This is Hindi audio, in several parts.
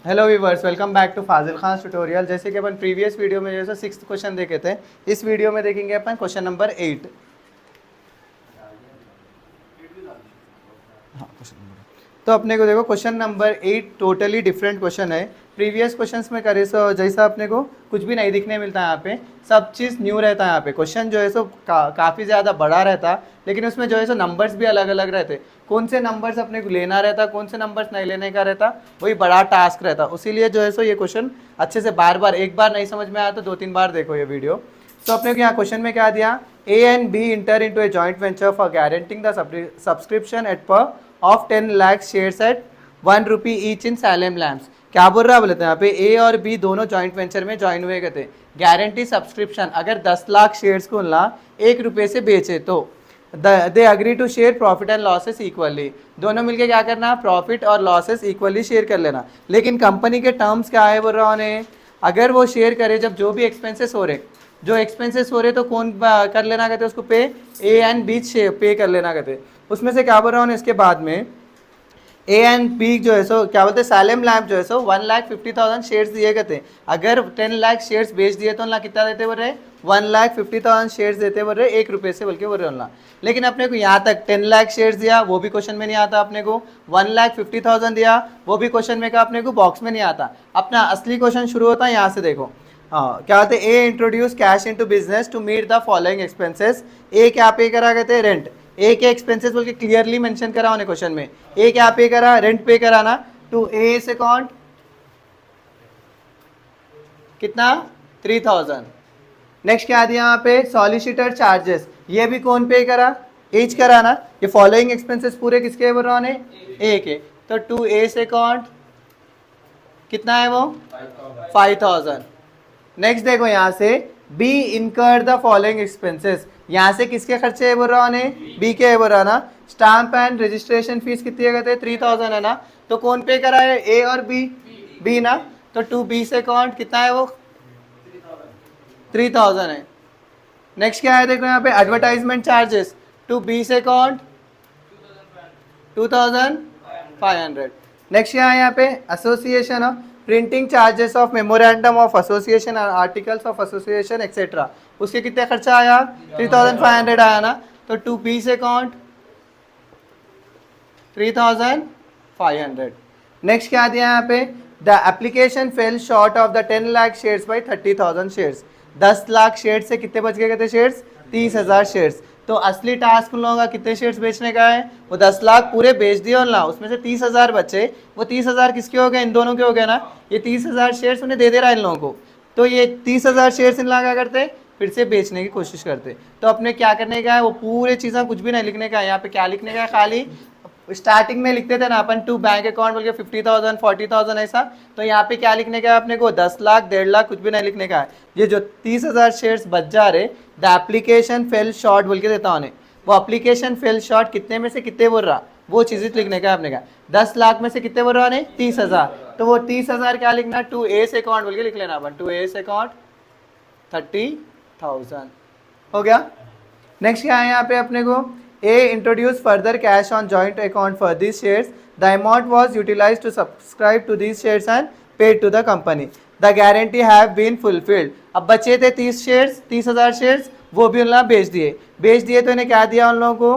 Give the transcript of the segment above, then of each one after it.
Hello viewers, welcome back to Fazil Khan tutorial. जैसे कि अपन प्रीवियस वीडियो में जैसे 6th क्वेश्चन देखे थे, इस वीडियो में देखेंगे अपन क्वेश्चन नंबर 8। हाँ, क्वेश्चन नंबर 8। तो अपने को देखो question number 8 totally different question है। प्रीवियस क्वेश्चंस में करे सो जैसा अपने को कुछ भी नहीं दिखने मिलता है, यहाँ पे सब चीज़ न्यू रहता है। यहाँ पे क्वेश्चन जो है सो काफ़ी ज़्यादा बड़ा रहता है, लेकिन उसमें जो है सो नंबर्स भी अलग अलग रहते। कौन से नंबर्स अपने को लेना रहता, कौन से नंबर्स नहीं लेने का रहता, वही बड़ा टास्क रहता। इसीलिए जो है सो ये क्वेश्चन अच्छे से बार बार, एक बार नहीं समझ में आया तो 2-3 बार देखो ये वीडियो। तो अपने को यहाँ क्वेश्चन में क्या दिया, A and B enter into a joint venture for guaranteeing the subscription at par of 10 lakh shares at 1 rupee each in Salem lamps. क्या बोल रहा है बोलते हैं यहाँ पे, ए और बी दोनों जॉइंट वेंचर में ज्वाइन हुए थे। गारंटी सब्सक्रिप्शन अगर 10 लाख शेयर्स को ना 1 रुपये से बेचे तो they agree to share profit and losses equally. दोनों मिलके क्या करना, प्रॉफिट और लॉसेस इक्वली शेयर कर लेना। लेकिन कंपनी के टर्म्स क्या है बोल रहा उन्हें, अगर वो शेयर करे जब जो भी एक्सपेंसेस हो रहे, जो एक्सपेंसेस हो रहे तो कौन कर लेना कहते उसको पे, ए एंड बी पे कर लेना कहते। उसमें से क्या बोल रहा हूँ इसके बाद में, ए एंड बी जो है सो क्या बोलते हैं, सैलेम लैम्प जो है सो 1,50,000 शेयर्स दिए गए थे। अगर 10 लाख शेयर्स बेच दिए तो ना कितना देते बोल रहे, 1,50,000 शेयर्स देते बोल रहे 1 रुपये से, बोल के बोल रहे ना। लेकिन अपने को यहाँ तक 10 लाख शेयर्स दिया, वो भी क्वेश्चन में नहीं आता अपने को। 1,50,000 दिया, वो भी क्वेश्चन में का अपने को बॉक्स में नहीं आता। अपना असली क्वेश्चन शुरू होता है यहाँ से, देखो। हाँ, क्या होते हैं, A introduce cash into business to meet the following expenses. A क्या पे करा कहते हैं, रेंट। ए के एक्सपेंसेस बोल के क्लियरली मेंशन करा उन्हें क्वेश्चन में। ए क्या पे करा, रेंट पे करा ना। टू ए से अकाउंट कितना, 3,000। नेक्स्ट क्या दिया यहाँ पे, सॉलिसिटर चार्जेस, ये भी कौन पे करा, एच करा ना। ये फॉलोइंग एक्सपेंसेस पूरे किसके बोल रहा है, ए के। तो टू ए से अकाउंट कितना है वो, 5,000। नेक्स्ट देखो यहाँ से, बी इनकर द फॉलोइंग एक्सपेंसेस, यहाँ से किसके खर्चे है बोल रहा है, बी के है बोल रहा ना। स्टाम्प एंड रजिस्ट्रेशन फीस कितनी है कहते, 3,000 है ना। तो कौन पे करा है, ए और बी, बी ना। तो टू बी से अकाउंट कितना है वो, 3,000 है। नेक्स्ट क्या है देखो यहाँ पे, एडवर्टाइजमेंट चार्जेस, टू बी से अकाउंट 2,500। नेक्स्ट क्या है यहाँ पे, association of printing charges of memorandum of association, articles of association etcetera, उसके कितने खर्चा आया, 3,500 आया ना। तो टू बी से अकाउंट 3,500। नेक्स्ट क्या दिया यहाँ पे, the application fail short of the 10 lakh shares by 30,000 shares. 10 lakh shares से कितने बच गए थे शेयर्स, 30,000 शेयर्स। तो असली टास्क उन लोगों का कितने शेयर्स बेचने का है, वो 10 लाख पूरे बेच दिए और ना, उसमें से 30,000 बचे। वो 30,000 किसके हो गए, इन दोनों के हो गए ना। ये 30,000 शेयर्स उन्हें दे रहा है इन लोगों को। तो ये 30,000 शेयर्स इन लोग क्या करते, फिर से बेचने की कोशिश करते। तो अपने क्या करने का है, वो पूरे चीज़ें कुछ भी नहीं लिखने का है। यहाँ पे क्या लिखने का है, खाली स्टार्टिंग में लिखते थे ना अपन, टू बैंक अकाउंट बोल के 50,000 40,000 ऐसा। तो यहाँ पे क्या लिखने का है अपने को, 10 लाख 1.5 लाख कुछ भी नहीं लिखने का है। ये जो 30,000 शेयर्स बच जा रहे, द एप्लीकेशन फेल शॉर्ट बोल के देता उन्हें। वो एप्लीकेशन फेल शॉर्ट कितने में से कितने बोल रहा, वो चीज़ें लिखने का है अपने का। 10 लाख में से कितने बोल रहा है, 30,000। तो वो 30,000 क्या लिखना, टू ए से अकाउंट बोल के लिख लेना अपन, टू ए से अकाउंट 30,000 हो गया। नेक्स्ट क्या है यहाँ पे अपने को, A introduced further cash on joint account for these shares. The amount was utilized to subscribe to these shares and paid to the company. The guarantee have been fulfilled. अब बचे थे 30 शेयर्स, 30,000 शेयर्स, वो भी उन्होंने बेच दिए तो इन्हें क्या दिया उन लोगों को,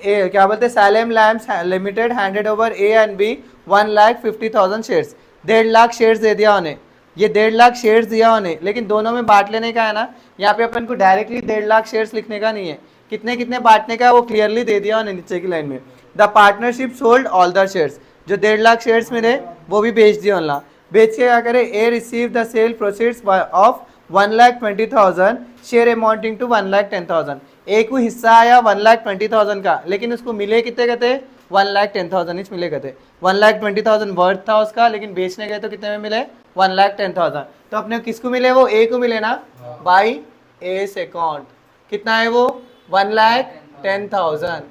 क्या बोलते हैं, Salem lamps limited handed over A and B 1,50,000 shares. 1.5 lakh shares दे दिया उन्हें, ये 1.5 लाख शेयर्स दिया उन्हें, लेकिन दोनों में बांट लेने का है ना। यहाँ पे अपन को डायरेक्टली 1.5 लाख शेयर्स लिखने का नहीं है, कितने कितने बांटने का वो क्लियरली दे दिया उन्हें नीचे की लाइन में। The partnership sold all the shares, जो 1.5 लाख शेयर्स मिले वो भी बेच दिया उन्हें। बेच के क्या करे, A receive the sale proceeds of 1,20,000 share amounting to 1,10,000। एक को हिस्सा आया 1,20,000 का, लेकिन उसको मिले कितने कहते, 1,10,000 ही मिले कहते। 1,20,000 वर्थ था उसका, लेकिन बेचने गए तो कितने में मिले, 1,10,000। तो अपने किसको मिले, वो ए को मिले ना, बाई ए से अकाउंट कितना है वो, 1,10,000।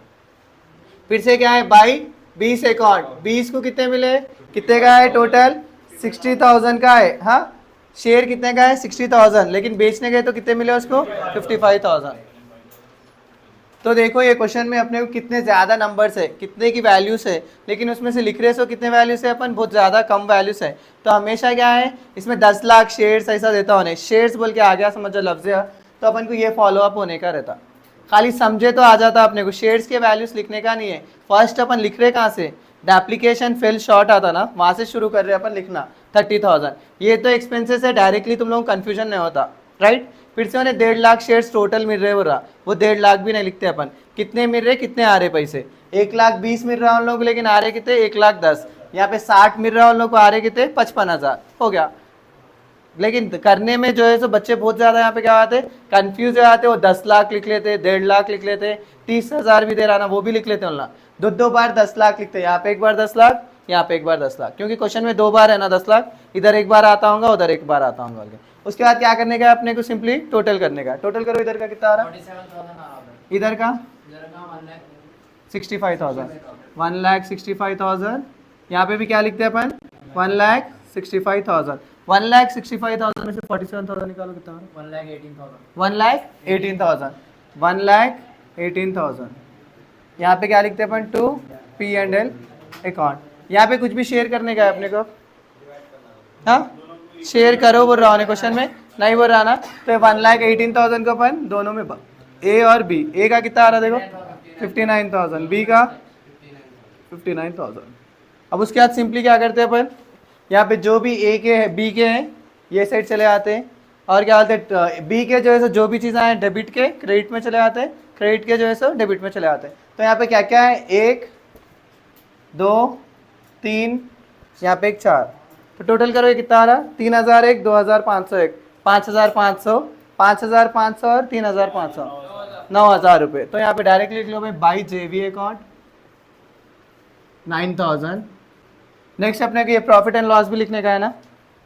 फिर से क्या है, बाई बी से अकाउंट, 20 को कितने मिले, कितने का है टोटल, 60,000 का है। हाँ, शेयर कितने का है, 60,000, लेकिन बेचने गए तो कितने मिले उसको, 55,000। तो देखो ये क्वेश्चन में अपने को कितने ज़्यादा नंबर्स है, कितने की वैल्यूज है, लेकिन उसमें से लिख रहे सो कितने वैल्यूज है अपन, बहुत ज़्यादा कम वैल्यूज है। तो हमेशा क्या है इसमें 10 लाख शेयर्स ऐसा देता होने, शेयर्स बोल के आ गया समझो लफ्ज़ है, तो अपन को ये फॉलो अप होने का रहता। खाली समझे तो आ जाता अपने को, शेयर्स के वैल्यूज लिखने का नहीं है। फर्स्ट अपन लिख रहे कहाँ से, द एप्लीकेशन फेल शॉर्ट आता ना, वहाँ से शुरू कर रहे अपन लिखना 30,000। ये तो एक्सपेंसेस है, डायरेक्टली तुम लोगों को कन्फ्यूजन नहीं होता, राइट। फिर से उन्हें 1.5 लाख शेयर्स टोटल मिल रहे हो रहा, वो 1.5 लाख भी नहीं लिखते अपन, कितने मिल रहे, कितने आ रहे पैसे, 1,20,000 मिल रहा है उन लोगों को, लेकिन आ रहे कितने 1,10,000। यहाँ पे 60 मिल रहा है उन लोगों को, आ रहे कितने 55,000 हो गया। लेकिन करने में जो है सो बच्चे बहुत ज़्यादा यहाँ पे क्या आते, कंफ्यूज हो जाते, वो 10 लाख लिख लेते, 1.5 लाख लिख लेते, 30,000 भी दे रहा ना वो भी लिख लेते हैं, दो बार 10 लाख लिखते, यहाँ पे एक बार 10 लाख, यहाँ पे एक बार 10 लाख, क्योंकि क्वेश्चन में 2 बार है ना 10 लाख, इधर एक बार आता होगा उधर एक बार आता होगा। उसके बाद क्या करने का है अपने को, सिंपली टोटल करने का। टोटल करो, इधर का कितना आ रहा, इधर का 65,000, 1,65,000। यहाँ पे भी क्या लिखते हैं अपन, 1,65,000। 1,65,000 में से 47,000 निकालो, कितना आ रहा, 1,18,000, 1,18,000। यहाँ पे क्या लिखते हैं अपन, टू P&L अकाउंट। यहाँ पे कुछ भी शेयर करने का है अपने को, हाँ शेयर करो बोल रहा हूँ क्वेश्चन में, नहीं बोल रहा ना, तो 1,18,000 को अपन दोनों में ए और बी, ए का कितना आ रहा देखो 59,000, बी का 59,000। अब उसके बाद सिंपली क्या करते हैं अपन, यहाँ पे जो भी ए के है बी के हैं ये साइड चले आते हैं, और क्या बोलते हैं बी के जो है सो जो भी चीज़ आए डेबिट के क्रेडिट में चले आते हैं, क्रेडिट के जो है सो डेबिट में चले आते हैं। तो यहाँ पे क्या क्या है, 1 2 3, यहाँ पे एक 4, तो टोटल करो ये कितना आ रहा, 3,001, 2,501, 5,500, 5,500 और 3,500, 9,000 रुपये। तो यहाँ पे डायरेक्टली लिख लो भाई बाई JV अकाउंट 9,000। नेक्स्ट अपने को ये प्रॉफिट एंड लॉस भी लिखने का है ना,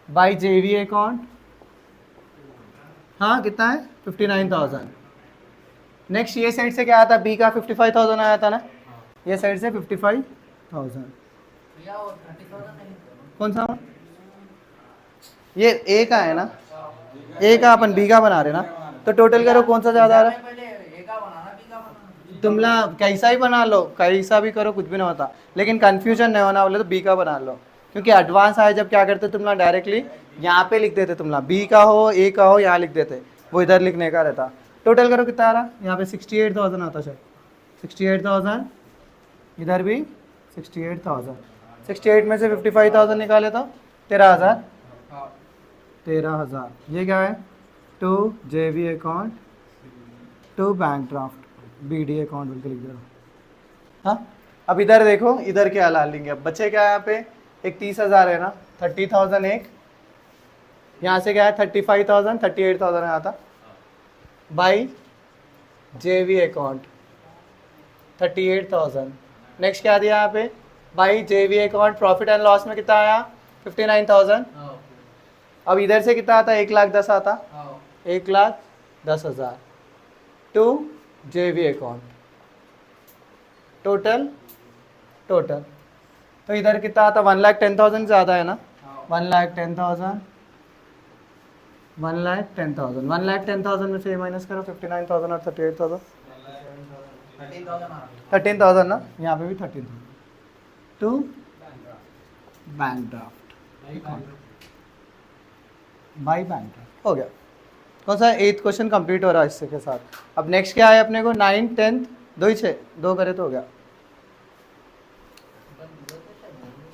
बाई JV अकाउंट, हाँ कितना है 59,000। नेक्स्ट ये साइड से क्या आता है, बी का 55,000 आया था ना, ये साइड से 55,000। कौन सा, ये ए का है ना, ए का अपन बी का बना रहे ना, तो टोटल करो कौन सा ज़्यादा आ रहा है, तुमला कैसा ही बना लो, कैसा भी करो कुछ भी नहीं होता, लेकिन कंफ्यूजन नहीं होना बोले तो बी का बना लो, क्योंकि एडवांस आए जब क्या करते तुमला डायरेक्टली यहाँ पे लिख देते, तुमला बी का हो ए का हो यहाँ लिख देते, वो इधर लिखने का रहता। टोटल करो कितना आ रहा, यहाँ पे 68,000 आता शायद, 68,000, इधर भी 68,000, 68 में से 55,000 निकाले तो 13,000, 13,000। ये क्या है, to JV account, to bank draft BD account बोल के लिख दे रहा हूँ, हाँ। अब इधर देखो, इधर क्या ला लेंगे, अब बच्चे क्या है यहाँ पे, एक 30,000 है ना, 30,000 एक, यहाँ से क्या है 35,000, 38,000 आया था, बाई JV अकाउंट 38,000। नेक्स्ट क्या दिया यहाँ पे, by JV account profit and loss में कितना आया 59,000। अब इधर से कितना आता, 1,10,000 आता, 1,10,000 टू JV अकाउंट टोटल, तो इधर कितना आता 1,10,000 ज़्यादा है ना, 1,10,000, 1,10,000 में से माइनस करो 59,000 और 38,000, 13,000 ना, यहाँ पे भी 13,000 to bank draft by bank draft. हो गया, कौन सा 8th क्वेश्चन कंप्लीट हो रहा है इससे के साथ। अब नेक्स्ट क्या है अपने को, 9, 10, 2 ही 6, 2 करे तो हो गया,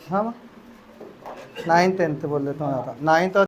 हाँ 9, 10 बोल देता हूँ, 9th और